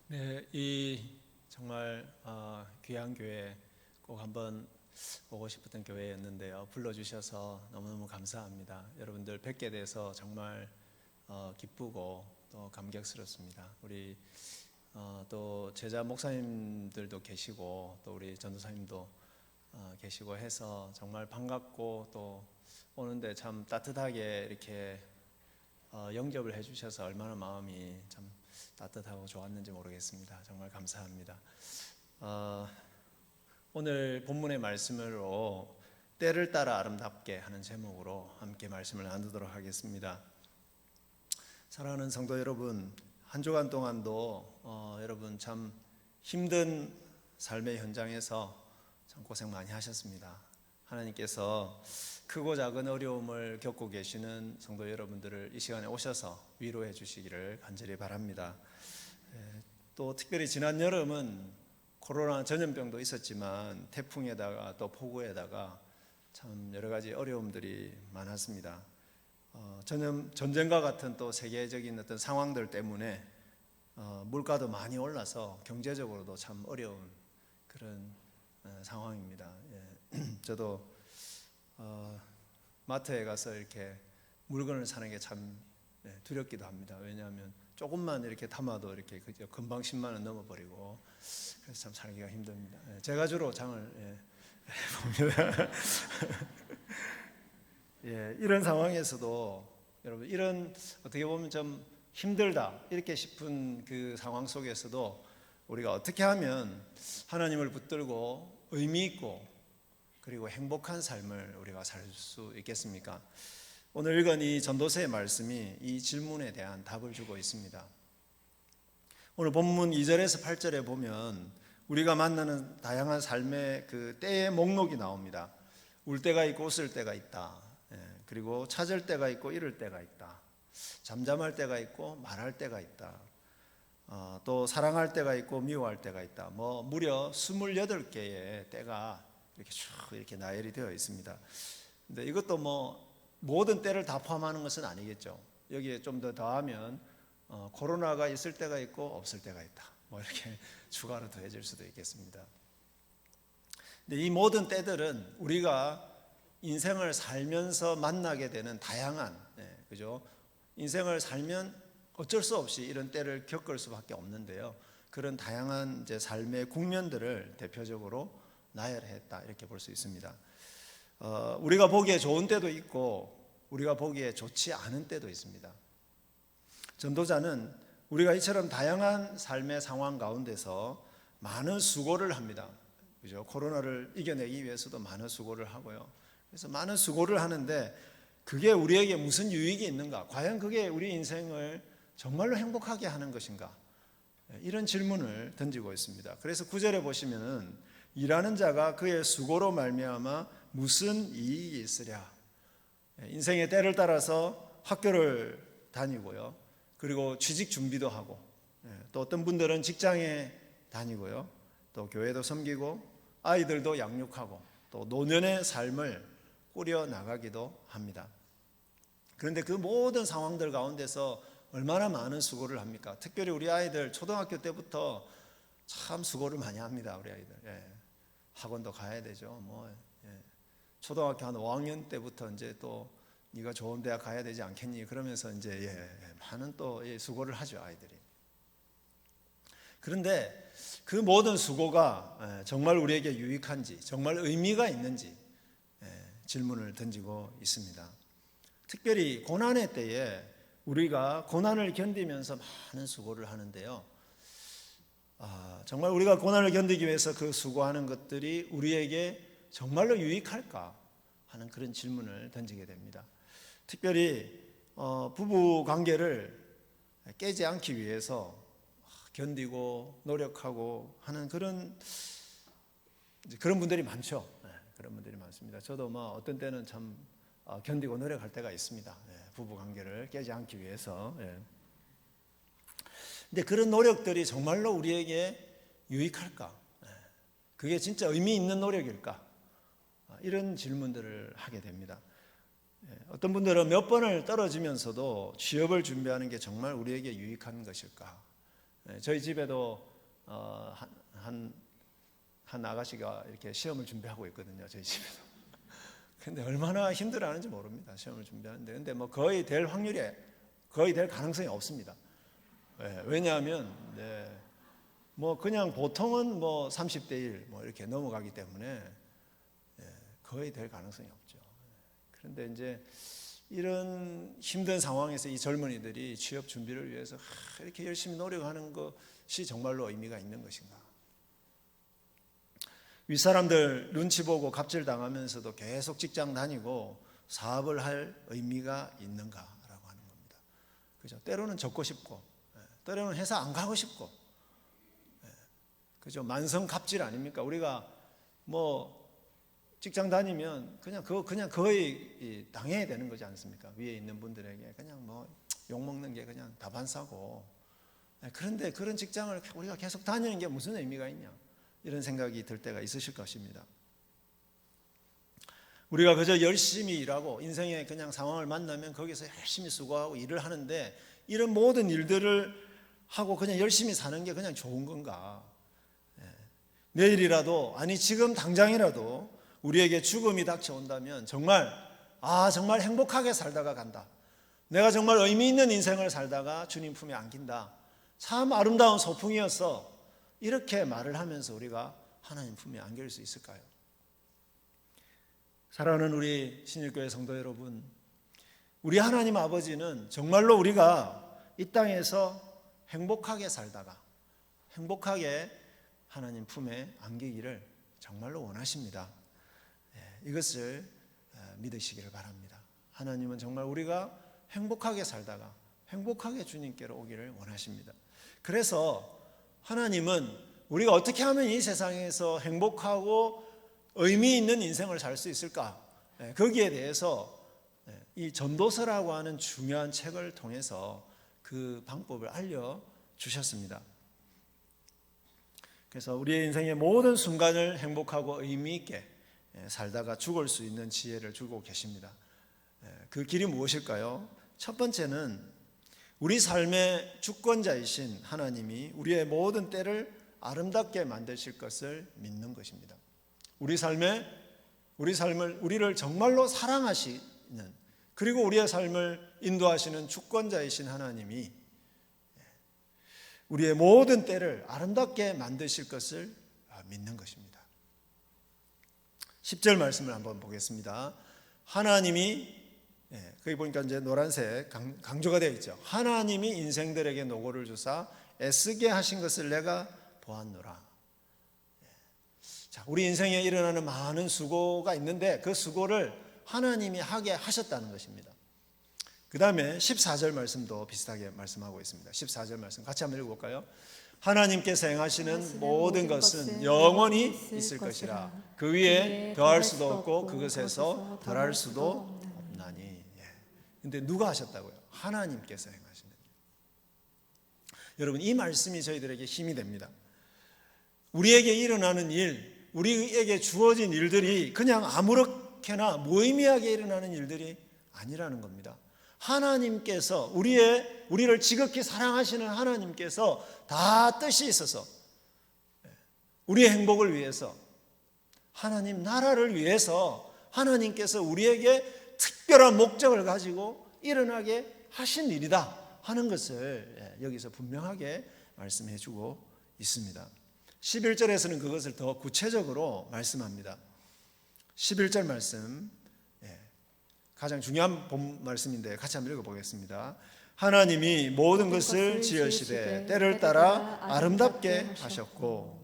네, 이 정말 귀한 교회 꼭 한번 오고 싶었던 교회였는데요. 불러주셔서 너무너무 감사합니다. 여러분들 뵙게 돼서 정말 기쁘고 또 감격스럽습니다. 우리 또 제자 목사님들도 계시고 또 우리 전도사님도 계시고 해서 정말 반갑고 또 오는데 참 따뜻하게 이렇게 영접을 해주셔서 얼마나 마음이 참 따뜻하고 좋았는지 모르겠습니다. 정말 감사합니다. 오늘 본문의 말씀으로 때를 따라 아름답게 하는 제목으로 함께 말씀을 나누도록 하겠습니다. 사랑하는 성도 여러분, 한 주간 동안도 여러분 참 힘든 삶의 현장에서 참 고생 많이 하셨습니다. 하나님께서 크고 작은 어려움을 겪고 계시는 성도 여러분들을 이 시간에 오셔서 위로해 주시기를 간절히 바랍니다. 또 특별히 지난 여름은 코로나 전염병도 있었지만 태풍에다가 또 폭우에다가 참 여러 가지 어려움들이 많았습니다. 전쟁과 같은 또 세계적인 어떤 상황들 때문에 물가도 많이 올라서 경제적으로도 참 어려운 그런 상황입니다. 저도 마트에 가서 이렇게 물건을 사는 게 참 두렵기도 합니다. 왜냐하면 조금만 이렇게 담아도 이렇게 금방 10만 원 넘어버리고 그래서 참 살기가 힘듭니다. 제가 주로 장을 봅니다. 이런 상황에서도 여러분 이런 어떻게 보면 좀 힘들다 이렇게 싶은 그 상황 속에서도 우리가 어떻게 하면 하나님을 붙들고 의미 있고 그리고 행복한 삶을 우리가 살 수 있겠습니까? 오늘 읽은 이 전도서의 말씀이 이 질문에 대한 답을 주고 있습니다. 오늘 본문 2절에서 8절에 보면 우리가 만나는 다양한 삶의 그 때의 목록이 나옵니다. 울 때가 있고 웃을 때가 있다. 그리고 찾을 때가 있고 잃을 때가 있다. 잠잠할 때가 있고 말할 때가 있다. 또 사랑할 때가 있고 미워할 때가 있다. 무려 28개의 때가 이렇게 쭉 이렇게 나열이 되어 있습니다. 근데 이것도 모든 때를 다 포함하는 것은 아니겠죠. 여기에 좀 더 더하면 코로나가 있을 때가 있고 없을 때가 있다. 이렇게 추가로 더해질 수도 있겠습니다. 근데 이 모든 때들은 우리가 인생을 살면서 만나게 되는 다양한, 그죠? 인생을 살면 어쩔 수 없이 이런 때를 겪을 수밖에 없는데요. 그런 다양한 이제 삶의 국면들을 대표적으로 나열했다 이렇게 볼 수 있습니다. 우리가 보기에 좋은 때도 있고 우리가 보기에 좋지 않은 때도 있습니다. 전도자는 우리가 이처럼 다양한 삶의 상황 가운데서 많은 수고를 합니다. 그죠? 코로나를 이겨내기 위해서도 많은 수고를 하고요. 그래서 많은 수고를 하는데 그게 우리에게 무슨 유익이 있는가? 과연 그게 우리 인생을 정말로 행복하게 하는 것인가? 이런 질문을 던지고 있습니다. 그래서 9절에 보시면은 일하는 자가 그의 수고로 말미암아 무슨 이익이 있으랴. 인생의 때를 따라서 학교를 다니고요. 그리고 취직 준비도 하고 또 어떤 분들은 직장에 다니고요. 또 교회도 섬기고 아이들도 양육하고 또 노년의 삶을 꾸려 나가기도 합니다. 그런데 그 모든 상황들 가운데서 얼마나 많은 수고를 합니까? 특별히 우리 아이들 초등학교 때부터 참 수고를 많이 합니다. 우리 아이들. 학원도 가야 되죠. 초등학교 한 5학년 때부터 이제 또 네가 좋은 대학 가야 되지 않겠니? 그러면서 이제 많은 또 수고를 하죠, 아이들이. 그런데 그 모든 수고가 정말 우리에게 유익한지, 정말 의미가 있는지 질문을 던지고 있습니다. 특별히 고난의 때에 우리가 고난을 견디면서 많은 수고를 하는데요. 정말 우리가 고난을 견디기 위해서 그 수고하는 것들이 우리에게 정말로 유익할까 하는 그런 질문을 던지게 됩니다. 특별히 부부 관계를 깨지 않기 위해서 견디고 노력하고 하는 그런 분들이 많죠. 그런 분들이 많습니다. 저도 어떤 때는 참 견디고 노력할 때가 있습니다. 부부 관계를 깨지 않기 위해서. 근데 그런 노력들이 정말로 우리에게 유익할까? 그게 진짜 의미 있는 노력일까? 이런 질문들을 하게 됩니다. 어떤 분들은 몇 번을 떨어지면서도 취업을 준비하는 게 정말 우리에게 유익한 것일까? 저희 집에도 한 아가씨가 이렇게 시험을 준비하고 있거든요. 저희 집에도. 근데 얼마나 힘들어하는지 모릅니다. 시험을 준비하는데. 근데 뭐 거의 될 가능성이 없습니다. 왜냐하면 뭐 그냥 보통은 뭐 30대 1 뭐 이렇게 넘어가기 때문에 거의 될 가능성이 없죠. 그런데 이제 이런 힘든 상황에서 이 젊은이들이 취업 준비를 위해서 이렇게 열심히 노력하는 것이 정말로 의미가 있는 것인가? 윗사람들 눈치 보고 갑질 당하면서도 계속 직장 다니고 사업을 할 의미가 있는가라고 하는 겁니다. 그죠? 때로는 접고 싶고, 때로는 회사 안 가고 싶고, 그죠? 만성 갑질 아닙니까? 우리가 뭐 직장 다니면 그냥 거의 당해야 되는 거지 않습니까? 위에 있는 분들에게 그냥 뭐 욕먹는 게 그냥 다반사고. 그런데 그런 직장을 우리가 계속 다니는 게 무슨 의미가 있냐? 이런 생각이 들 때가 있으실 것입니다. 우리가 그저 열심히 일하고 인생의 그냥 상황을 만나면 거기서 열심히 수고하고 일을 하는데 이런 모든 일들을 하고 그냥 열심히 사는 게 그냥 좋은 건가? 내일이라도 아니 지금 당장이라도 우리에게 죽음이 닥쳐온다면 정말 행복하게 살다가 간다. 내가 정말 의미 있는 인생을 살다가 주님 품에 안긴다. 참 아름다운 소풍이었어. 이렇게 말을 하면서 우리가 하나님 품에 안길 수 있을까요? 사랑하는 우리 신일교회 성도 여러분, 우리 하나님 아버지는 정말로 우리가 이 땅에서 행복하게 살다가 행복하게 하나님 품에 안기기를 정말로 원하십니다. 이것을 믿으시기를 바랍니다. 하나님은 정말 우리가 행복하게 살다가 행복하게 주님께로 오기를 원하십니다. 그래서 하나님은 우리가 어떻게 하면 이 세상에서 행복하고 의미 있는 인생을 살 수 있을까? 거기에 대해서 이 전도서라고 하는 중요한 책을 통해서 그 방법을 알려주셨습니다. 그래서 우리의 인생의 모든 순간을 행복하고 의미 있게 살다가 죽을 수 있는 지혜를 주고 계십니다. 그 길이 무엇일까요? 첫 번째는 우리 삶의 주권자이신 하나님이 우리의 모든 때를 아름답게 만드실 것을 믿는 것입니다. 우리를 정말로 사랑하시는, 그리고 우리의 삶을 인도하시는 주권자이신 하나님이 우리의 모든 때를 아름답게 만드실 것을 믿는 것입니다. 10절 말씀을 한번 보겠습니다. 하나님이, 거기 보니까 이제 노란색 강조가 되어 있죠. 하나님이 인생들에게 노고를 주사 애쓰게 하신 것을 내가 보았노라. 자, 우리 인생에 일어나는 많은 수고가 있는데 그 수고를 하나님이 하게 하셨다는 것입니다. 그 다음에 14절 말씀도 비슷하게 말씀하고 있습니다. 14절 말씀 같이 한번 읽어볼까요? 하나님께서 행하시는 모든 것은 영원히 있을 것이라. 그 위에 더할 수도 없고 그것에서 덜할 수도 없나니. 근데 누가 하셨다고요? 하나님께서 행하시는. 여러분, 이 말씀이 저희들에게 힘이 됩니다. 우리에게 일어나는 일, 우리에게 주어진 일들이 그냥 아무렇게나 무의미하게 일어나는 일들이 아니라는 겁니다. 하나님께서 우리를 지극히 사랑하시는 하나님께서 다 뜻이 있어서 우리의 행복을 위해서, 하나님 나라를 위해서 하나님께서 우리에게 특별한 목적을 가지고 일어나게 하신 일이다 하는 것을 여기서 분명하게 말씀해 주고 있습니다. 11절에서는 그것을 더 구체적으로 말씀합니다. 11절 말씀, 가장 중요한 본 말씀인데 같이 한번 읽어보겠습니다. 하나님이 모든 것을 지으시되 때를 따라 아름답게 하셨고.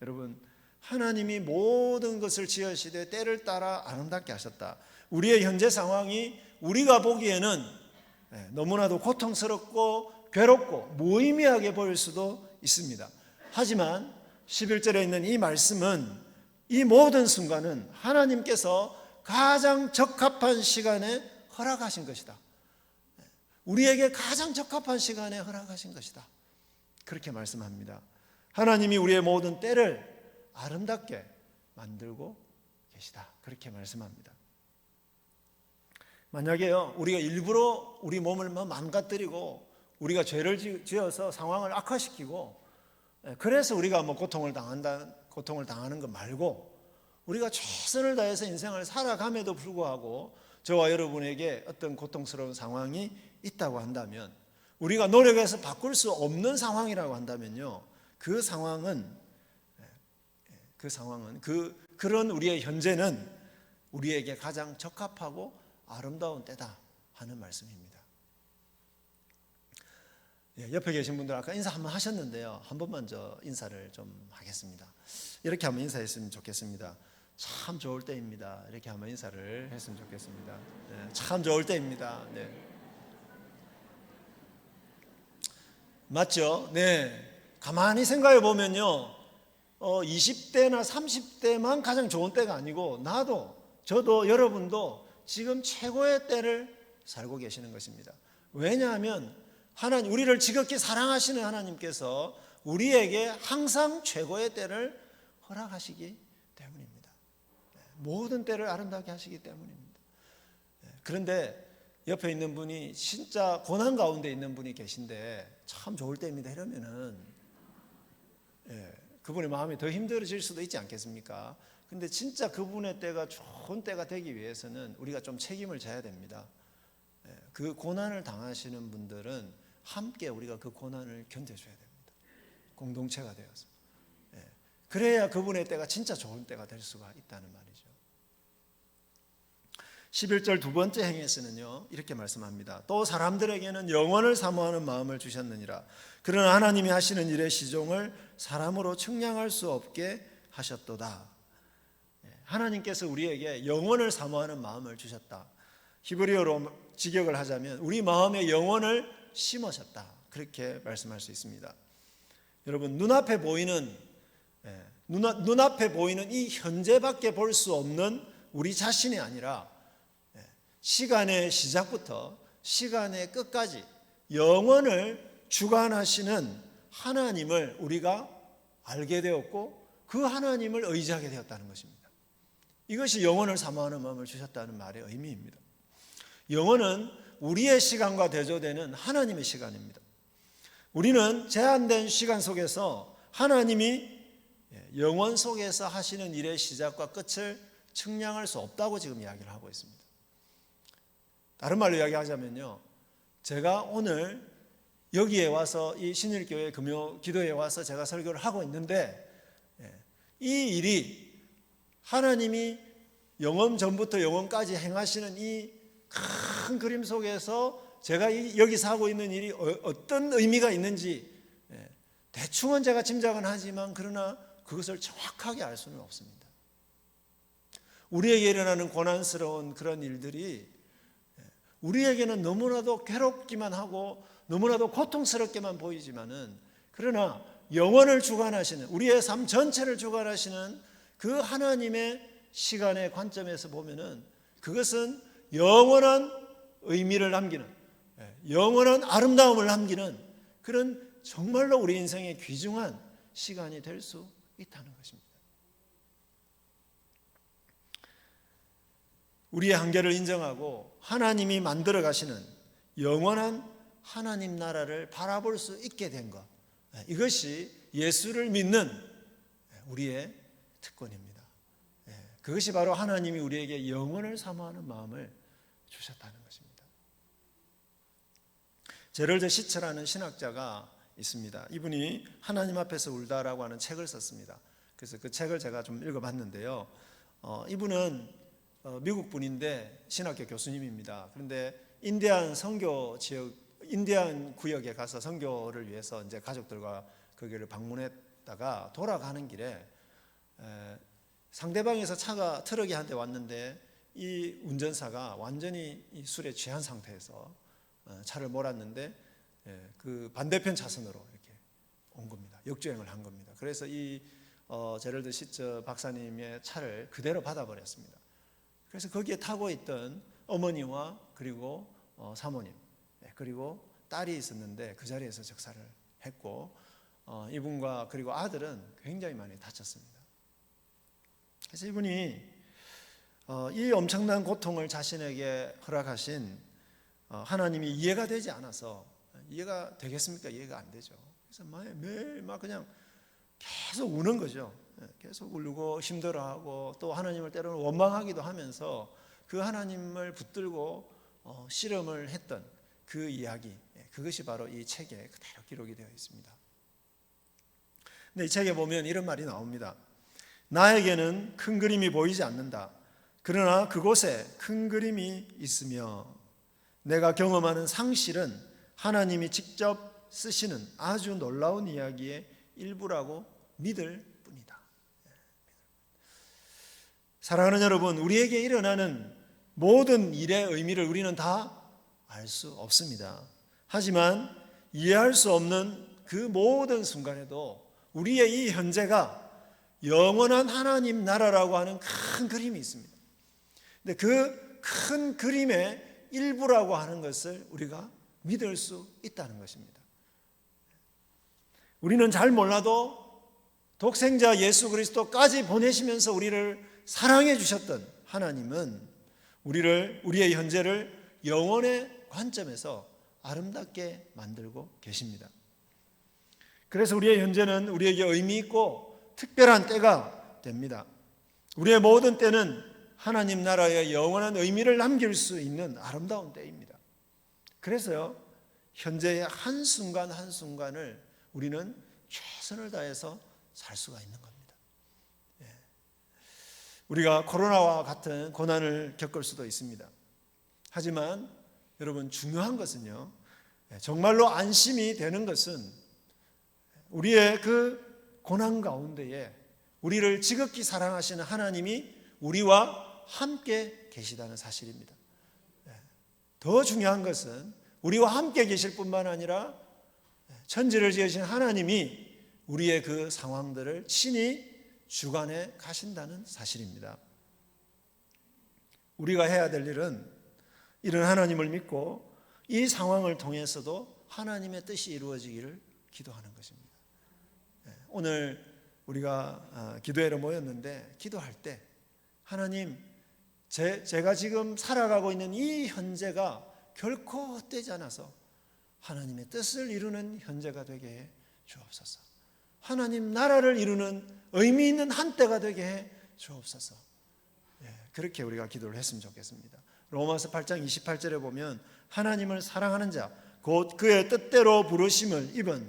여러분, 하나님이 모든 것을 지으시되 때를 따라 아름답게 하셨다. 우리의 현재 상황이 우리가 보기에는 너무나도 고통스럽고 괴롭고 무의미하게 보일 수도 있습니다. 하지만 11절에 있는 이 말씀은 이 모든 순간은 하나님께서 가장 적합한 시간에 허락하신 것이다. 우리에게 가장 적합한 시간에 허락하신 것이다. 그렇게 말씀합니다. 하나님이 우리의 모든 때를 아름답게 만들고 계시다. 그렇게 말씀합니다. 만약에요, 우리가 일부러 우리 몸을 망가뜨리고 우리가 죄를 지어서 상황을 악화시키고, 그래서 우리가 뭐 고통을 당하는 것 말고, 우리가 최선을 다해서 인생을 살아감에도 불구하고 저와 여러분에게 어떤 고통스러운 상황이 있다고 한다면, 우리가 노력해서 바꿀 수 없는 상황이라고 한다면요, 그 상황은 그런 우리의 현재는 우리에게 가장 적합하고 아름다운 때다 하는 말씀입니다. 옆에 계신 분들 아까 인사 한번 하셨는데요, 한 번만 저 인사를 좀 하겠습니다. 이렇게 한번 인사했으면 좋겠습니다. 참 좋을 때입니다. 이렇게 한번 인사를 했으면 좋겠습니다. 네, 참 좋을 때입니다. 네. 맞죠? 네. 가만히 생각해 보면요, 20대나 30대만 가장 좋은 때가 아니고, 저도 여러분도 지금 최고의 때를 살고 계시는 것입니다. 왜냐하면 우리를 지극히 사랑하시는 하나님께서 우리에게 항상 최고의 때를 허락하시기 때문입니다. 모든 때를 아름답게 하시기 때문입니다. 그런데 옆에 있는 분이 진짜 고난 가운데 있는 분이 계신데 참 좋을 때입니다 이러면은, 그분의 마음이 더 힘들어질 수도 있지 않겠습니까? 근데 진짜 그분의 때가 좋은 때가 되기 위해서는 우리가 좀 책임을 져야 됩니다. 그 고난을 당하시는 분들은 함께 우리가 그 고난을 견뎌줘야 됩니다. 공동체가 되어서. 그래야 그분의 때가 진짜 좋은 때가 될 수가 있다는 말이죠. 11절 두 번째 행에서는요, 이렇게 말씀합니다. 또 사람들에게는 영원을 사모하는 마음을 주셨느니라. 그러나 하나님이 하시는 일의 시종을 사람으로 측량할 수 없게 하셨도다. 하나님께서 우리에게 영원을 사모하는 마음을 주셨다. 히브리어로 직역을 하자면 우리 마음에 영원을 심으셨다, 그렇게 말씀할 수 있습니다. 여러분, 눈앞에 보이는 이 현재밖에 볼 수 없는 우리 자신이 아니라 시간의 시작부터 시간의 끝까지 영원을 주관하시는 하나님을 우리가 알게 되었고, 그 하나님을 의지하게 되었다는 것입니다. 이것이 영원을 사모하는 마음을 주셨다는 말의 의미입니다. 영원은 우리의 시간과 대조되는 하나님의 시간입니다. 우리는 제한된 시간 속에서 하나님이 영원 속에서 하시는 일의 시작과 끝을 측량할 수 없다고 지금 이야기를 하고 있습니다. 다른 말로 이야기하자면요, 제가 오늘 여기에 와서 이 신일교회 금요 기도에 와서 제가 설교를 하고 있는데, 이 일이 하나님이 영원 전부터 영원까지 행하시는 이 큰 그림 속에서 제가 여기서 하고 있는 일이 어떤 의미가 있는지 대충은 제가 짐작은 하지만, 그러나 그것을 정확하게 알 수는 없습니다. 우리에게 일어나는 고난스러운 그런 일들이 우리에게는 너무나도 괴롭기만 하고 너무나도 고통스럽게만 보이지만은, 그러나 영원을 주관하시는, 우리의 삶 전체를 주관하시는 그 하나님의 시간의 관점에서 보면은 그것은 영원한 의미를 남기는, 영원한 아름다움을 남기는 그런 정말로 우리 인생의 귀중한 시간이 될 수 있다는 것입니다. 우리의 한계를 인정하고 하나님이 만들어 가시는 영원한 하나님 나라를 바라볼 수 있게 된 것, 이것이 예수를 믿는 우리의 특권입니다. 그것이 바로 하나님이 우리에게 영원을 사모하는 마음을 주셨다는 것입니다. 제럴드 시처라는 신학자가 있습니다. 이분이 하나님 앞에서 울다라고 하는 책을 썼습니다. 그래서 그 책을 제가 좀 읽어봤는데요, 이분은 미국 분인데 신학교 교수님입니다. 그런데 인디안 구역에 가서 선교를 위해서 이제 가족들과 거기를 방문했다가 돌아가는 길에 상대방에서 트럭이 한 대 왔는데, 이 운전사가 완전히 술에 취한 상태에서 차를 몰았는데 그 반대편 차선으로 이렇게 온 겁니다. 역주행을 한 겁니다. 그래서 이 제럴드 시처 박사님의 차를 그대로 받아버렸습니다. 그래서 거기에 타고 있던 어머니와 그리고 사모님, 그리고 딸이 있었는데 그 자리에서 즉사를 했고, 이분과 그리고 아들은 굉장히 많이 다쳤습니다. 그래서 이분이 이 엄청난 고통을 자신에게 허락하신 하나님이 이해가 되지 않아서 이해가 되겠습니까? 이해가 안 되죠. 그래서 매일 막 그냥 계속 우는 거죠. 계속 울고 힘들어하고 또 하나님을 때로는 원망하기도 하면서 그 하나님을 붙들고 씨름을 했던 그 이야기, 그것이 바로 이 책에 그대로 기록이 되어 있습니다. 근데 이 책에 보면 이런 말이 나옵니다. 나에게는 큰 그림이 보이지 않는다. 그러나 그곳에 큰 그림이 있으며 내가 경험하는 상실은 하나님이 직접 쓰시는 아주 놀라운 이야기의 일부라고 믿을 뿐이다. 사랑하는 여러분, 우리에게 일어나는 모든 일의 의미를 우리는 다 알 수 없습니다. 하지만 이해할 수 없는 그 모든 순간에도 우리의 이 현재가 영원한 하나님 나라라고 하는 큰 그림이 있습니다. 근데 그 큰 그림의 일부라고 하는 것을 우리가 믿을 수 있다는 것입니다. 우리는 잘 몰라도 독생자 예수 그리스도까지 보내시면서 우리를 사랑해 주셨던 하나님은 우리의 현재를 영원의 관점에서 아름답게 만들고 계십니다. 그래서 우리의 현재는 우리에게 의미 있고 특별한 때가 됩니다. 우리의 모든 때는 하나님 나라의 영원한 의미를 남길 수 있는 아름다운 때입니다. 그래서요, 현재의 한순간 한순간을 우리는 최선을 다해서 살 수가 있는 겁니다. 우리가 코로나와 같은 고난을 겪을 수도 있습니다. 하지만 여러분, 중요한 것은요, 정말로 안심이 되는 것은 우리의 그 고난 가운데에 우리를 지극히 사랑하시는 하나님이 우리와 함께 계시다는 사실입니다. 더 중요한 것은 우리와 함께 계실 뿐만 아니라 천지를 지으신 하나님이 우리의 그 상황들을 친히 주관해 가신다는 사실입니다. 우리가 해야 될 일은 이런 하나님을 믿고 이 상황을 통해서도 하나님의 뜻이 이루어지기를 기도하는 것입니다. 오늘 우리가 기도회로 모였는데 기도할 때 하나님, 제가 지금 살아가고 있는 이 현재가 결코 헛되지 않아서 하나님의 뜻을 이루는 현재가 되게 해 주옵소서. 하나님 나라를 이루는 의미 있는 한때가 되게 해 주옵소서. 그렇게 우리가 기도를 했으면 좋겠습니다. 로마서 8장 28절에 보면 하나님을 사랑하는 자, 곧 그의 뜻대로 부르심을 입은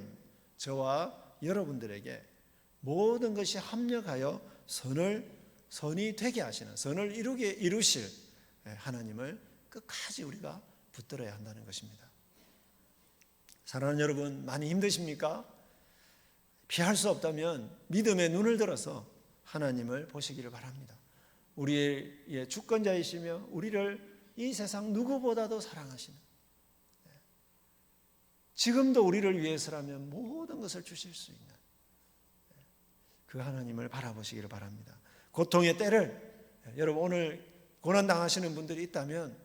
저와 여러분들에게 모든 것이 합력하여 선이 되게 하시는, 선을 이루실 하나님을 끝까지 우리가 붙들어야 한다는 것입니다. 사랑하는 여러분, 많이 힘드십니까? 피할 수 없다면 믿음의 눈을 들어서 하나님을 보시기를 바랍니다. 우리의 주권자이시며 우리를 이 세상 누구보다도 사랑하시는, 지금도 우리를 위해서라면 모든 것을 주실 수 있는 그 하나님을 바라보시기를 바랍니다. 고통의 때를, 여러분 오늘 고난당하시는 분들이 있다면,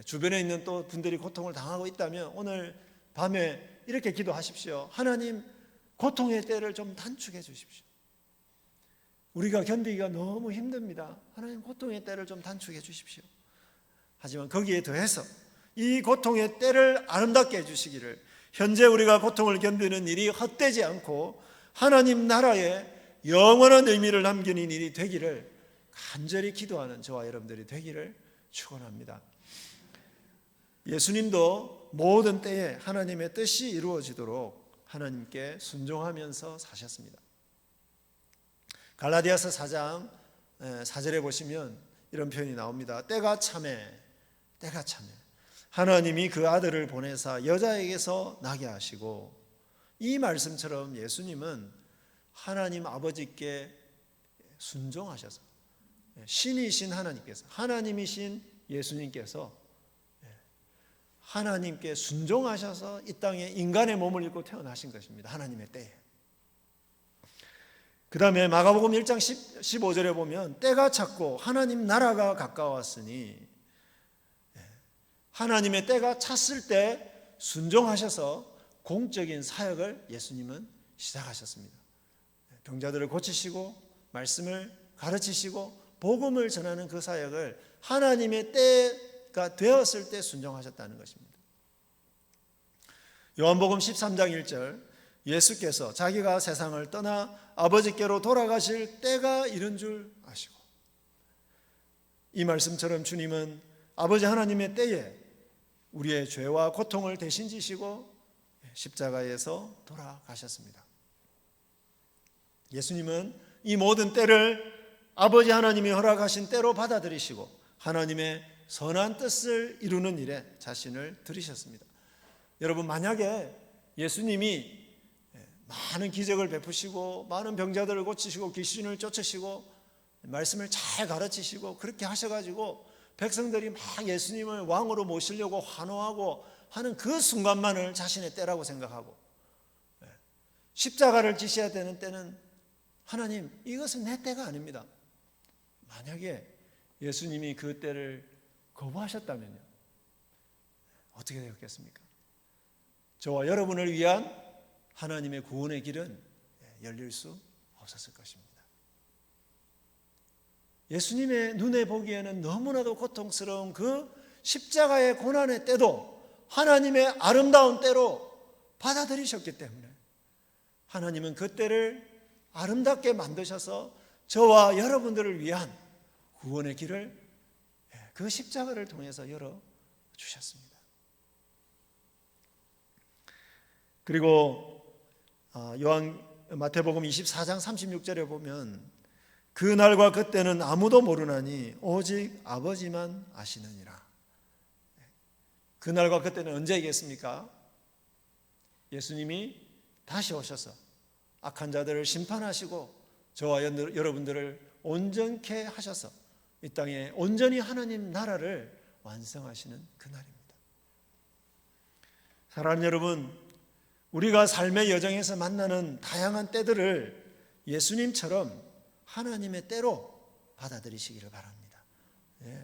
주변에 있는 또 분들이 고통을 당하고 있다면 오늘 밤에 이렇게 기도하십시오. 하나님, 고통의 때를 좀 단축해 주십시오. 우리가 견디기가 너무 힘듭니다. 하나님, 고통의 때를 좀 단축해 주십시오. 하지만 거기에 더해서 이 고통의 때를 아름답게 해주시기를, 현재 우리가 고통을 견디는 일이 헛되지 않고 하나님 나라에 영원한 의미를 남기는 일이 되기를 간절히 기도하는 저와 여러분들이 되기를 축원합니다. 예수님도 모든 때에 하나님의 뜻이 이루어지도록 하나님께 순종하면서 사셨습니다. 갈라디아서 4장 4절에 보시면 이런 표현이 나옵니다. 때가 참에 하나님이 그 아들을 보내사 여자에게서 나게 하시고, 이 말씀처럼 예수님은 하나님 아버지께 순종하셔서, 신이신 하나님께서, 하나님이신 예수님께서 하나님께 순종하셔서 이 땅에 인간의 몸을 입고 태어나신 것입니다. 하나님의 때에. 그 다음에 마가복음 1장 15절에 보면 때가 찼고 하나님 나라가 가까웠으니, 하나님의 때가 찼을 때 순종하셔서 공적인 사역을 예수님은 시작하셨습니다. 병자들을 고치시고 말씀을 가르치시고 복음을 전하는 그 사역을 하나님의 때가 되었을 때 순종하셨다는 것입니다. 요한복음 13장 1절, 예수께서 자기가 세상을 떠나 아버지께로 돌아가실 때가 이른 줄 아시고, 이 말씀처럼 주님은 아버지 하나님의 때에 우리의 죄와 고통을 대신 지시고 십자가에서 돌아가셨습니다. 예수님은 이 모든 때를 아버지 하나님이 허락하신 때로 받아들이시고 하나님의 선한 뜻을 이루는 일에 자신을 들이셨습니다. 여러분, 만약에 예수님이 많은 기적을 베푸시고 많은 병자들을 고치시고 귀신을 쫓으시고 말씀을 잘 가르치시고 그렇게 하셔가지고 백성들이 막 예수님을 왕으로 모시려고 환호하고 하는 그 순간만을 자신의 때라고 생각하고, 십자가를 지셔야 되는 때는 하나님, 이것은 내 때가 아닙니다. 만약에 예수님이 그 때를 거부하셨다면요, 어떻게 되었겠습니까? 저와 여러분을 위한 하나님의 구원의 길은 열릴 수 없었을 것입니다. 예수님의 눈에 보기에는 너무나도 고통스러운 그 십자가의 고난의 때도 하나님의 아름다운 때로 받아들이셨기 때문에 하나님은 그 때를 아름답게 만드셔서 저와 여러분들을 위한 구원의 길을 그 십자가를 통해서 열어주셨습니다. 그리고 마태복음 24장 36절에 보면 그날과 그때는 아무도 모르나니 오직 아버지만 아시느니라. 그날과 그때는 언제이겠습니까? 예수님이 다시 오셔서 악한 자들을 심판하시고 저와 여러분들을 온전케 하셔서 이 땅에 온전히 하나님 나라를 완성하시는 그날입니다. 사랑하는 여러분, 우리가 삶의 여정에서 만나는 다양한 때들을 예수님처럼 하나님의 때로 받아들이시기를 바랍니다.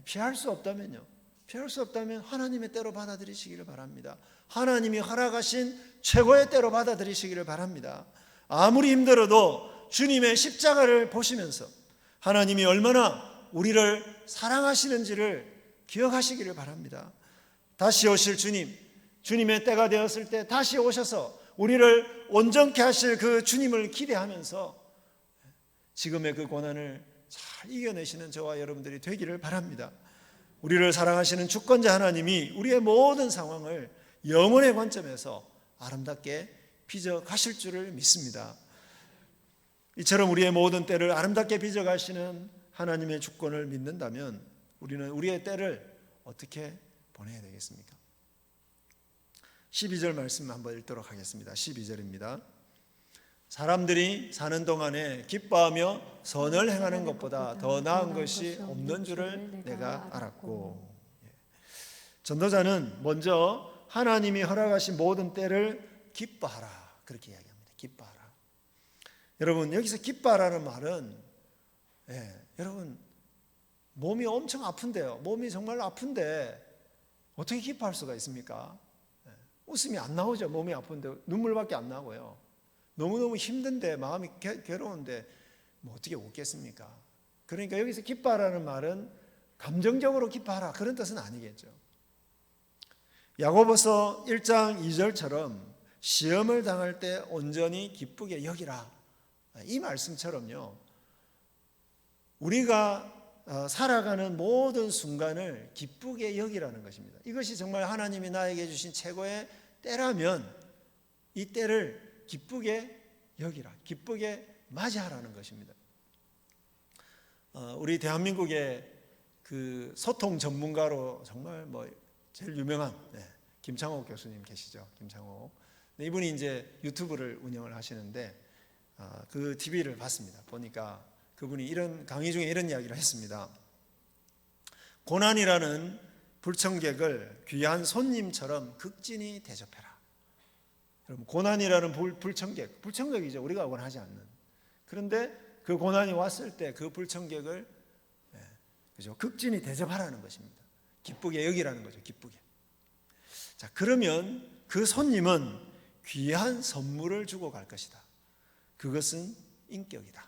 피할 수 없다면요, 피할 수 없다면 하나님의 때로 받아들이시기를 바랍니다. 하나님이 허락하신 최고의 때로 받아들이시기를 바랍니다. 아무리 힘들어도 주님의 십자가를 보시면서 하나님이 얼마나 우리를 사랑하시는지를 기억하시기를 바랍니다. 다시 오실 주님, 주님의 때가 되었을 때 다시 오셔서 우리를 온전케 하실 그 주님을 기대하면서 지금의 그 고난을 잘 이겨내시는 저와 여러분들이 되기를 바랍니다. 우리를 사랑하시는 주권자 하나님이 우리의 모든 상황을 영혼의 관점에서 아름답게 빚어가실 줄을 믿습니다. 이처럼 우리의 모든 때를 아름답게 빚어가시는 하나님의 주권을 믿는다면 우리는 우리의 때를 어떻게 보내야 되겠습니까? 12절 말씀 한번 읽도록 하겠습니다. 12절입니다. 사람들이 사는 동안에 기뻐하며 선을 행하는 것보다 더 나은 것이 없는 줄을 내가 알았고. 전도자는 먼저 하나님이 허락하신 모든 때를 기뻐하라, 그렇게 이야기합니다. 기뻐하라. 여러분, 여기서 기뻐하라는 말은 여러분, 몸이 엄청 아픈데요, 몸이 정말 아픈데 어떻게 기뻐할 수가 있습니까? 웃음이 안 나오죠. 몸이 아픈데 눈물밖에 안 나고요. 너무너무 힘든데, 마음이 괴로운데 뭐 어떻게 웃겠습니까? 그러니까 여기서 기뻐하라는 말은 감정적으로 기뻐하라, 그런 뜻은 아니겠죠. 야고보서 1장 2절처럼 시험을 당할 때 온전히 기쁘게 여기라, 이 말씀처럼요, 우리가 살아가는 모든 순간을 기쁘게 여기라는 것입니다. 이것이 정말 하나님이 나에게 주신 최고의 때라면 이 때를 기쁘게 여기라, 기쁘게 맞이하라는 것입니다. 우리 대한민국의 그 소통 전문가로 정말 제일 유명한 김창호 교수님 계시죠. 김창호. 이분이 이제 유튜브를 운영을 하시는데 그 TV를 봤습니다. 보니까 그분이 이런 강의 중에 이런 이야기를 했습니다. 고난이라는 불청객을 귀한 손님처럼 극진히 대접해라. 여러분, 고난이라는 불청객이죠. 우리가 원하지 않는. 그런데 그 고난이 왔을 때 그 불청객을 극진히 대접하라는 것입니다. 기쁘게 여기라는 거죠. 기쁘게. 자, 그러면 그 손님은 귀한 선물을 주고 갈 것이다. 그것은 인격이다.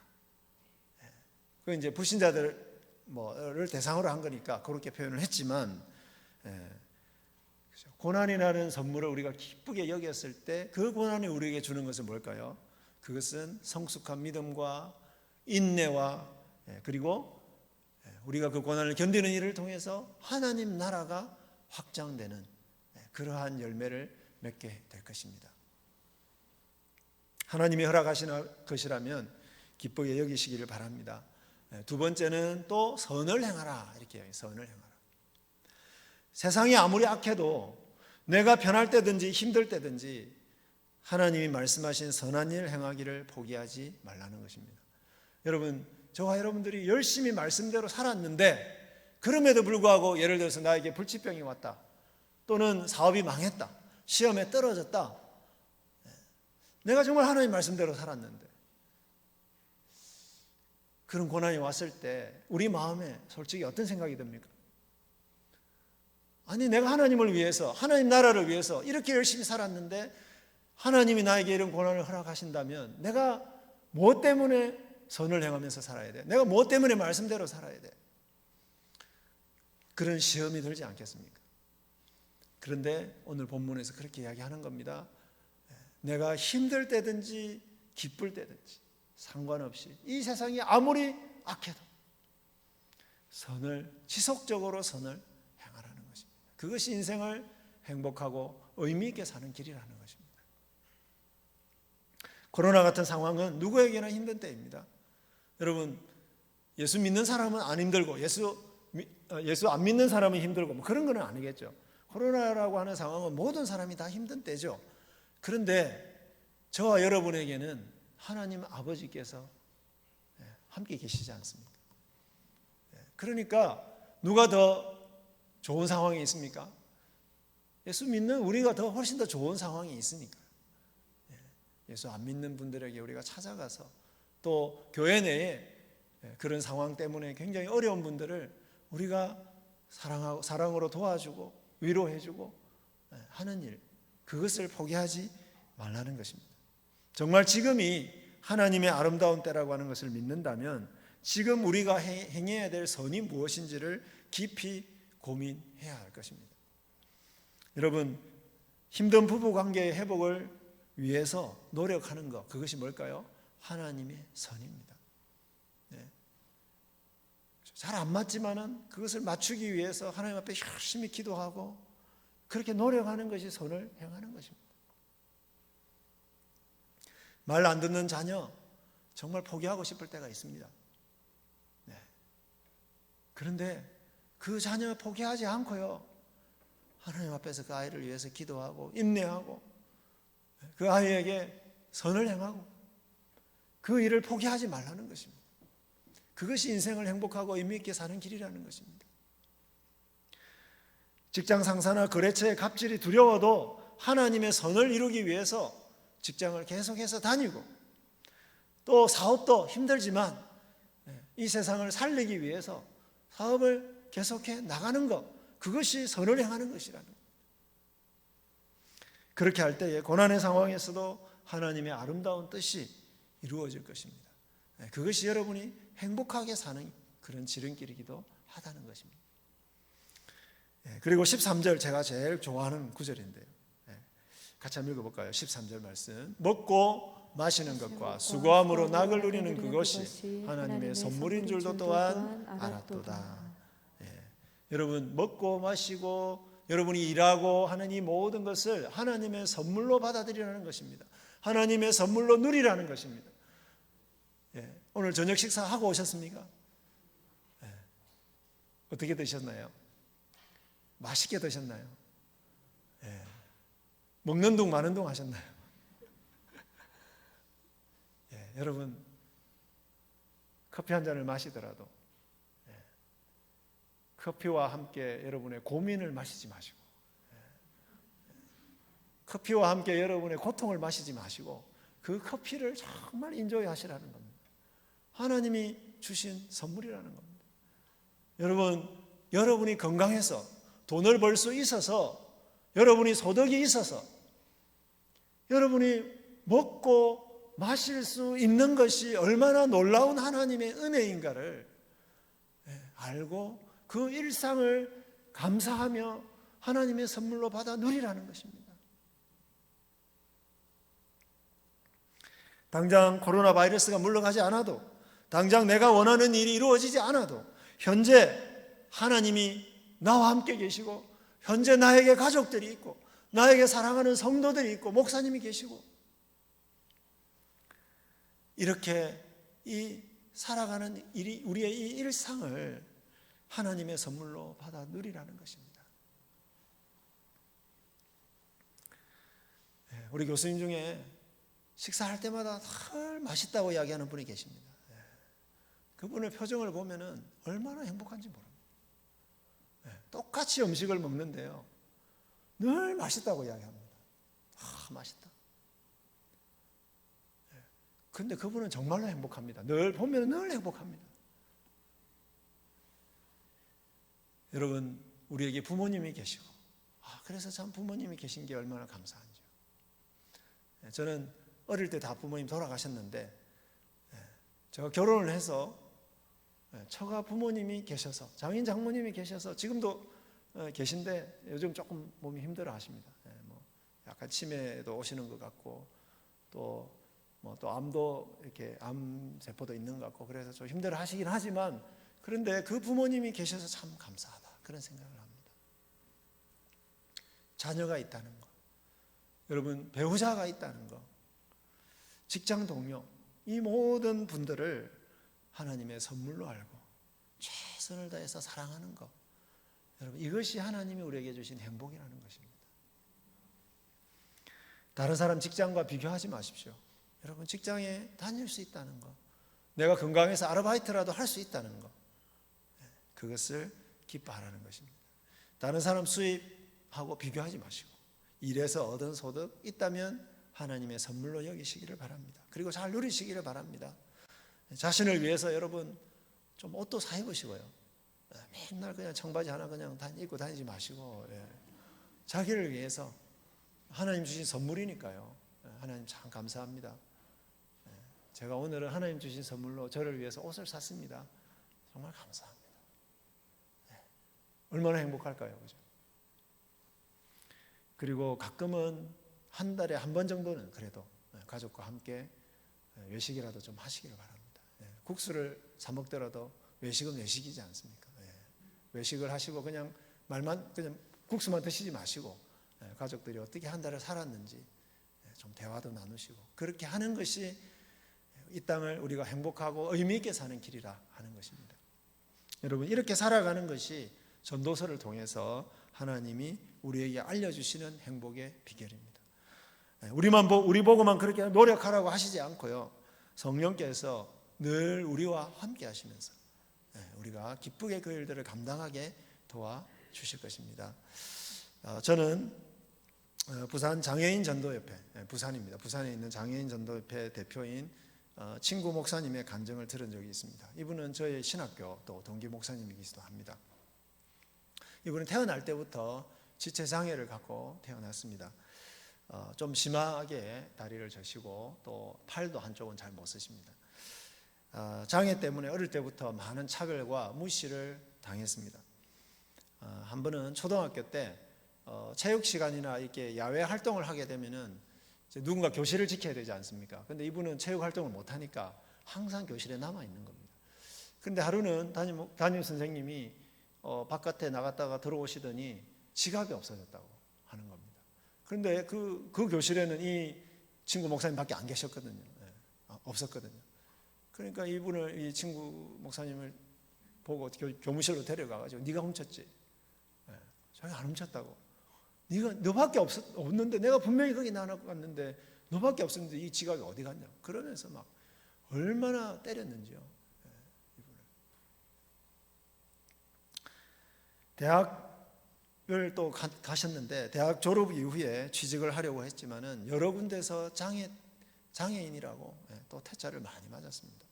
그 이제 불신자들을 대상으로 한 거니까 그렇게 표현을 했지만, 고난이라는 선물을 우리가 기쁘게 여겼을 때 그 고난이 우리에게 주는 것은 뭘까요? 그것은 성숙한 믿음과 인내와 그리고 우리가 그 고난을 견디는 일을 통해서 하나님 나라가 확장되는 그러한 열매를 맺게 될 것입니다. 하나님이 허락하시는 것이라면 기쁘게 여기시기를 바랍니다. 두 번째는 또 선을 행하라, 이렇게 해요. 선을 행하라. 세상이 아무리 악해도 내가 편할 때든지 힘들 때든지 하나님이 말씀하신 선한 일 행하기를 포기하지 말라는 것입니다. 여러분, 저와 여러분들이 열심히 말씀대로 살았는데 그럼에도 불구하고 예를 들어서 나에게 불치병이 왔다, 또는 사업이 망했다, 시험에 떨어졌다. 내가 정말 하나님 말씀대로 살았는데 그런 고난이 왔을 때 우리 마음에 솔직히 어떤 생각이 듭니까? 아니, 내가 하나님을 위해서, 하나님 나라를 위해서 이렇게 열심히 살았는데 하나님이 나에게 이런 고난을 허락하신다면 내가 무엇 때문에 선을 행하면서 살아야 돼? 내가 무엇 때문에 말씀대로 살아야 돼? 그런 시험이 들지 않겠습니까? 그런데 오늘 본문에서 그렇게 이야기하는 겁니다. 내가 힘들 때든지 기쁠 때든지 상관없이 이 세상이 아무리 악해도 지속적으로 선을 행하라는 것입니다. 그것이 인생을 행복하고 의미 있게 사는 길이라는 것입니다. 코로나 같은 상황은 누구에게나 힘든 때입니다. 여러분, 예수 믿는 사람은 안 힘들고 예수 안 믿는 사람은 힘들고 뭐 그런 건 아니겠죠. 코로나라고 하는 상황은 모든 사람이 다 힘든 때죠. 그런데 저와 여러분에게는 하나님 아버지께서 함께 계시지 않습니까? 그러니까 누가 더 좋은 상황이 있습니까? 예수 믿는 우리가 훨씬 더 좋은 상황이 있으니까. 예수 안 믿는 분들에게 우리가 찾아가서 또 교회 내에 그런 상황 때문에 굉장히 어려운 분들을 우리가 사랑으로 도와주고 위로해주고 하는 일, 그것을 포기하지 말라는 것입니다. 정말 지금이 하나님의 아름다운 때라고 하는 것을 믿는다면 지금 우리가 행해야 될 선이 무엇인지를 깊이 고민해야 할 것입니다. 여러분, 힘든 부부관계의 회복을 위해서 노력하는 것, 그것이 뭘까요? 하나님의 선입니다. 잘 안 맞지만은 그것을 맞추기 위해서 하나님 앞에 열심히 기도하고 그렇게 노력하는 것이 선을 행하는 것입니다. 말 안 듣는 자녀 정말 포기하고 싶을 때가 있습니다. 그런데 그 자녀 포기하지 않고요, 하나님 앞에서 그 아이를 위해서 기도하고 인내하고 그 아이에게 선을 행하고 그 일을 포기하지 말라는 것입니다. 그것이 인생을 행복하고 의미 있게 사는 길이라는 것입니다. 직장 상사나 거래처의 갑질이 두려워도 하나님의 선을 이루기 위해서 직장을 계속해서 다니고 또 사업도 힘들지만 이 세상을 살리기 위해서 사업을 계속해 나가는 것, 그것이 선을 행하는 것이라는 것. 그렇게 할 때에 고난의 상황에서도 하나님의 아름다운 뜻이 이루어질 것입니다. 그것이 여러분이 행복하게 사는 그런 지름길이기도 하다는 것입니다. 그리고 13절, 제가 제일 좋아하는 구절인데요. 같이 한번 읽어볼까요? 13절 말씀. 먹고 마시는 것과 수고함으로 낙을 누리는 그것이 하나님의 선물인 줄도 또한 알았도다. 여러분, 먹고 마시고 여러분이 일하고 하는 이 모든 것을 하나님의 선물로 받아들이라는 것입니다. 하나님의 선물로 누리라는 것입니다. 오늘 저녁 식사하고 오셨습니까? 어떻게 드셨나요? 맛있게 드셨나요? 먹는 둥 마는 둥 하셨나요? 여러분, 커피 한 잔을 마시더라도 커피와 함께 여러분의 고민을 마시지 마시고 커피와 함께 여러분의 고통을 마시지 마시고 그 커피를 정말 인조해 하시라는 겁니다. 하나님이 주신 선물이라는 겁니다. 여러분이 건강해서 돈을 벌 수 있어서, 여러분이 소득이 있어서, 여러분이 먹고 마실 수 있는 것이 얼마나 놀라운 하나님의 은혜인가를 알고 그 일상을 감사하며 하나님의 선물로 받아 누리라는 것입니다. 당장 코로나 바이러스가 물러가지 않아도, 당장 내가 원하는 일이 이루어지지 않아도 현재 하나님이 나와 함께 계시고, 현재 나에게 가족들이 있고, 나에게 사랑하는 성도들이 있고, 목사님이 계시고, 이렇게 이 살아가는 우리의 이 일상을 하나님의 선물로 받아 누리라는 것입니다. 우리 교수님 중에 식사할 때마다 늘 맛있다고 이야기하는 분이 계십니다. 그분의 표정을 보면은 얼마나 행복한지 모릅니다. 똑같이 음식을 먹는데요, 늘 맛있다고 이야기합니다. 맛있다. 근데 그분은 정말로 행복합니다. 늘 보면 늘 행복합니다. 여러분, 우리에게 부모님이 계시고, 그래서 참 부모님이 계신 게 얼마나 감사한지요. 저는 어릴 때 다 부모님 돌아가셨는데, 제가 결혼을 해서 처가 부모님이 계셔서, 장인 장모님이 계셔서 지금도 계신데 요즘 조금 몸이 힘들어 하십니다. 약간 치매도 오시는 것 같고, 또 암도 이렇게 암세포도 있는 것 같고, 그래서 좀 힘들어 하시긴 하지만, 그런데 그 부모님이 계셔서 참 감사하다, 그런 생각을 합니다. 자녀가 있다는 것, 여러분 배우자가 있다는 것, 직장 동료, 이 모든 분들을 하나님의 선물로 알고 최선을 다해서 사랑하는 것, 여러분 이것이 하나님이 우리에게 주신 행복이라는 것입니다. 다른 사람 직장과 비교하지 마십시오. 여러분 직장에 다닐 수 있다는 것, 내가 건강해서 아르바이트라도 할 수 있다는 것, 그것을 기뻐하라는 것입니다. 다른 사람 수입하고 비교하지 마시고, 일해서 얻은 소득 있다면 하나님의 선물로 여기시기를 바랍니다. 그리고 잘 누리시기를 바랍니다. 자신을 위해서 여러분 좀 옷도 사 입으시고요, 맨날 그냥 청바지 하나 그냥 입고 다니지 마시고, 자기를 위해서, 하나님 주신 선물이니까요. 하나님 참 감사합니다. 제가 오늘은 하나님 주신 선물로 저를 위해서 옷을 샀습니다. 정말 감사합니다. 얼마나 행복할까요, 그죠? 그리고 가끔은 한 달에 한 번 정도는 그래도 가족과 함께 외식이라도 좀 하시기를 바랍니다. 국수를 사 먹더라도 외식은 외식이지 않습니까? 외식을 하시고 그냥 국수만 드시지 마시고, 가족들이 어떻게 한 달을 살았는지 좀 대화도 나누시고, 그렇게 하는 것이 이 땅을 우리가 행복하고 의미 있게 사는 길이라 하는 것입니다. 여러분 이렇게 살아가는 것이 전도서를 통해서 하나님이 우리에게 알려주시는 행복의 비결입니다. 우리 보고만 그렇게 노력하라고 하시지 않고요, 성령께서 늘 우리와 함께 하시면서 우리가 기쁘게 그 일들을 감당하게 도와주실 것입니다. 저는 부산 장애인 전도협회, 부산입니다. 부산에 있는 장애인 전도협회 대표인 친구 목사님의 간증을 들은 적이 있습니다. 이분은 저의 신학교 또 동기 목사님이기도 합니다. 이분은 태어날 때부터 지체장애를 갖고 태어났습니다. 좀 심하게 다리를 저시고 또 팔도 한쪽은 잘 못 쓰십니다. 장애 때문에 어릴 때부터 많은 차별과 무시를 당했습니다. 한 번은 초등학교 때 체육 시간이나 이렇게 야외 활동을 하게 되면은 누군가 교실을 지켜야 되지 않습니까? 근데 이분은 체육 활동을 못 하니까 항상 교실에 남아 있는 겁니다. 근데 하루는 담임 선생님이 바깥에 나갔다가 들어오시더니 지갑이 없어졌다고 하는 겁니다. 그런데 그 교실에는 이 친구 목사님밖에 안 계셨거든요. 없었거든요. 그러니까 이 친구 목사님을 보고 교무실로 데려가가지고 네가 훔쳤지? 자기가 안 훔쳤다고. 너밖에 없는데, 내가 분명히 거기 나눠갔는데 너밖에 없었는데 이 지갑이 어디 갔냐? 그러면서 막 얼마나 때렸는지요. 이분을. 대학을 또 가셨는데, 대학 졸업 이후에 취직을 하려고 했지만은 여러 군데서 장애인이라고 또 퇴짜를 많이 맞았습니다.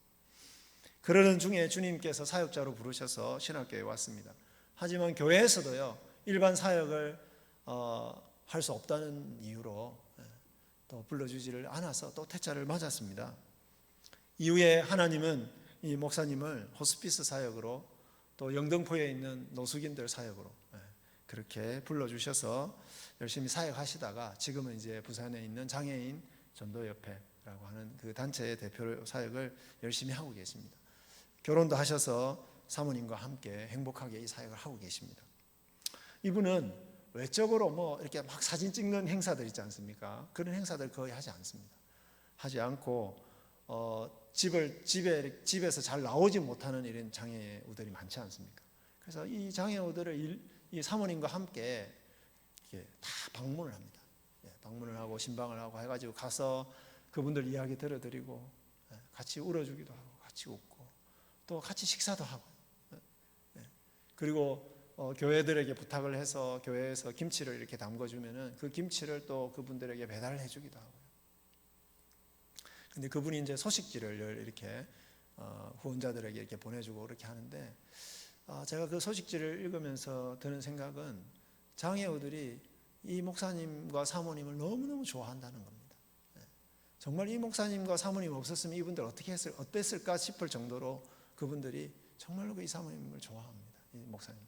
그러는 중에 주님께서 사역자로 부르셔서 신학교에 왔습니다. 하지만 교회에서도요, 일반 사역을 할 수 없다는 이유로 또 불러주지를 않아서 또 퇴짜를 맞았습니다. 이후에 하나님은 이 목사님을 호스피스 사역으로, 또 영등포에 있는 노숙인들 사역으로, 그렇게 불러주셔서 열심히 사역하시다가 지금은 이제 부산에 있는 장애인 전도협회라고 하는 그 단체의 대표 사역을 열심히 하고 계십니다. 결혼도 하셔서 사모님과 함께 행복하게 이 사역을 하고 계십니다. 이분은 외적으로 뭐 이렇게 막 사진 찍는 행사들 있지 않습니까? 그런 행사들 거의 하지 않습니다. 하지 않고 집에서 잘 나오지 못하는 이런 장애우들이 많지 않습니까? 그래서 이 장애우들을 이 사모님과 함께 이렇게 다 방문을 합니다. 방문을 하고 신방을 하고 해가지고 가서 그분들 이야기 들어드리고 같이 울어주기도 하고 같이 웃고 또 같이 식사도 하고 그리고 교회들에게 부탁을 해서 교회에서 김치를 이렇게 담궈주면은 그 김치를 또 그분들에게 배달을 해주기도 하고요. 근데 그분이 이제 소식지를 이렇게 후원자들에게 이렇게 보내주고 그렇게 하는데 제가 그 소식지를 읽으면서 드는 생각은 장애우들이 이 목사님과 사모님을 너무너무 좋아한다는 겁니다. 정말 이 목사님과 사모님 없었으면 이분들 어땠을까 싶을 정도로 그분들이 정말로 이 사모님을 좋아합니다. 이 목사님.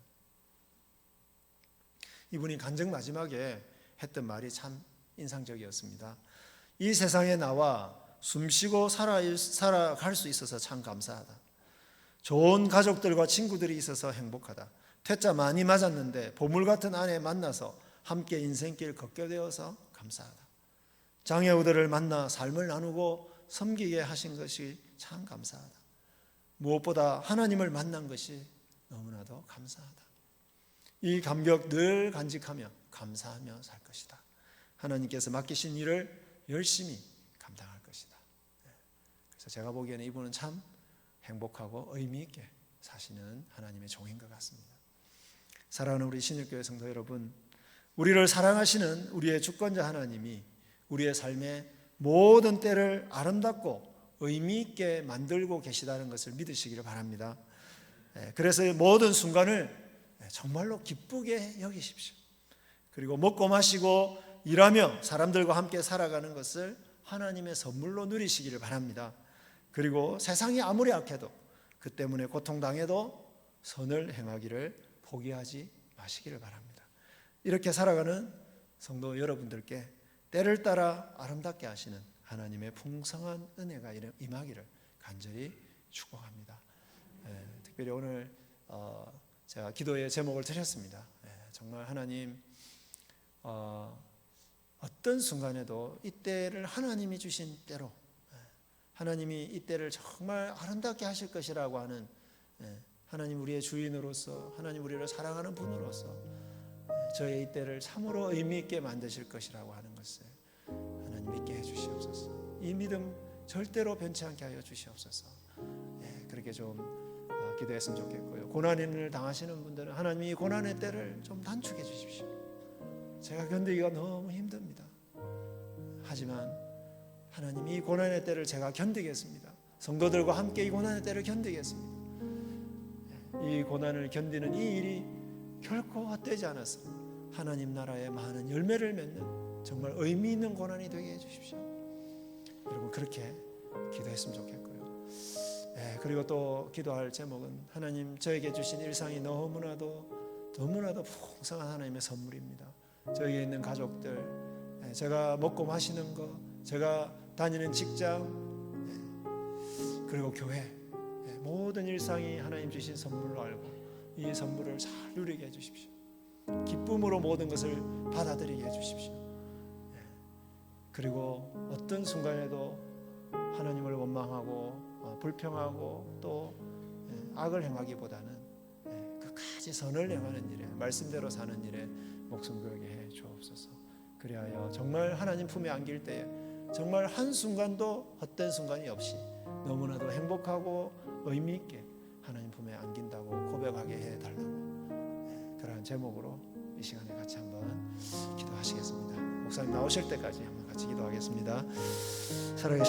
이분이 간증 마지막에 했던 말이 참 인상적이었습니다. 이 세상에 나와 숨쉬고 살아갈 수 있어서 참 감사하다. 좋은 가족들과 친구들이 있어서 행복하다. 퇴짜 많이 맞았는데 보물 같은 아내 만나서 함께 인생길 걷게 되어서 감사하다. 장애우들을 만나 삶을 나누고 섬기게 하신 것이 참 감사하다. 무엇보다 하나님을 만난 것이 너무나도 감사하다. 이 감격 늘 간직하며 감사하며 살 것이다. 하나님께서 맡기신 일을 열심히 감당할 것이다. 그래서 제가 보기에는 이분은 참 행복하고 의미 있게 사시는 하나님의 종인 것 같습니다. 사랑하는 우리 신일교회 성도 여러분, 우리를 사랑하시는 우리의 주권자 하나님이 우리의 삶의 모든 때를 아름답고 의미 있게 만들고 계시다는 것을 믿으시기를 바랍니다. 그래서 모든 순간을 정말로 기쁘게 여기십시오. 그리고 먹고 마시고 일하며 사람들과 함께 살아가는 것을 하나님의 선물로 누리시기를 바랍니다. 그리고 세상이 아무리 악해도 그 때문에 고통당해도 선을 행하기를 포기하지 마시기를 바랍니다. 이렇게 살아가는 성도 여러분들께 때를 따라 아름답게 하시는 하나님의 풍성한 은혜가 임하기를 간절히 축복합니다. 특별히 오늘 제가 기도의 제목을 드렸습니다. 정말 하나님 어떤 순간에도 이 때를 하나님이 주신 때로 하나님이 이 때를 정말 아름답게 하실 것이라고 하는 하나님 우리의 주인으로서 하나님 우리를 사랑하는 분으로서 저의 이 때를 참으로 의미 있게 만드실 것이라고 하는 것을 하나님 믿게 해주시옵소서. 이 믿음 절대로 변치 않게 하여 주시옵소서. 그렇게 좀 기도했으면 좋겠고요. 고난을 당하시는 분들은 하나님 이 고난의 때를 좀 단축해 주십시오. 제가 견디기가 너무 힘듭니다. 하지만 하나님 이 고난의 때를 제가 견디겠습니다. 성도들과 함께 이 고난의 때를 견디겠습니다. 이 고난을 견디는 이 일이 결코 헛되지 않아서 하나님 나라의 많은 열매를 맺는 정말 의미 있는 고난이 되게 해주십시오. 여러분 그렇게 기도했으면 좋겠고요. 그리고 또 기도할 제목은 하나님 저에게 주신 일상이 너무나도 풍성한 하나님의 선물입니다. 저에게 있는 가족들, 제가 먹고 마시는 것, 제가 다니는 직장, 그리고 교회, 모든 일상이 하나님 주신 선물로 알고 이 선물을 잘 누리게 해주십시오. 기쁨으로 모든 것을 받아들이게 해주십시오. 그리고 어떤 순간에도 하나님을 원망하고 불평하고 또 악을 행하기보다는 끝까지 선을 행하는 일에 말씀대로 사는 일에 목숨 걸게 해 주옵소서. 그리하여 정말 하나님 품에 안길 때에 정말 한순간도 헛된 순간이 없이 너무나도 행복하고 의미 있게 하나님 품에 안긴다고 고백하게 해달라고 그러한 제목으로 이 시간에 같이 한번 기도하시겠습니다. 목사님 나오실 때까지 한번 같이 기도하겠습니다. 사랑해